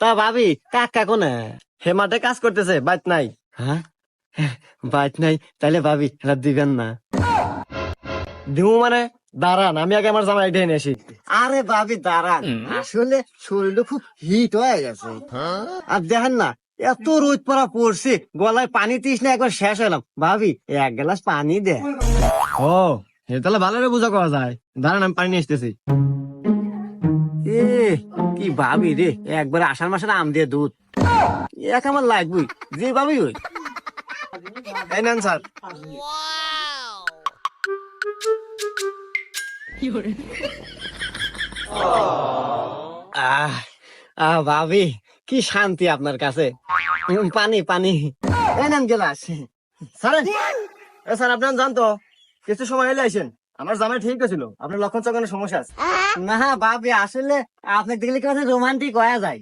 তা ভাবি কাকা কোনে? হে মাঠে কাজ করতেছে, বাইত নাই। হ্যাঁ, বাইক নাই, তাইলে ভাবি এটা দিবেন না? দিমু মানে? দাঁড়ান, আমি আগে আমার জামাই ঢেনে আসি। আরে ভাবি দাঁড়ান, আসলে শরীরটা খুব হিট হয়ে গেছে। আর দেখেন না, এত রোদ পড়া পড়ছে, গলায় পানি তৃষ্ণা একবার শেষ হলাম। ভাবি এক গ্লাস পানি দে। ও, হে তাহলে ভালো করে বুঝা করা যায়। দাঁড়ান, আমি পানি নিয়ে আসতেছি। এ কি ভাবি রে, একবার আষাঢ় মাসের আম দিয়ে দুধ, এক আমার লাগবেই, যে ভাবি ওই। এই নেন স্যার। আহ ভাবি কি শান্তি আপনার কাছে। পানি পানি, এই নেন গেলাস। স্যার, এ স্যার, আপনার জানতো কিছু সময় এলে আইসেন। আমার জামাই ঠিক ছিল, আপনার লক্ষণ চক্ষণের সমস্যা আছে। না ভাবি, আসলে আপনাকে দেখলে কি রোমান্টিক হয়ে যায়।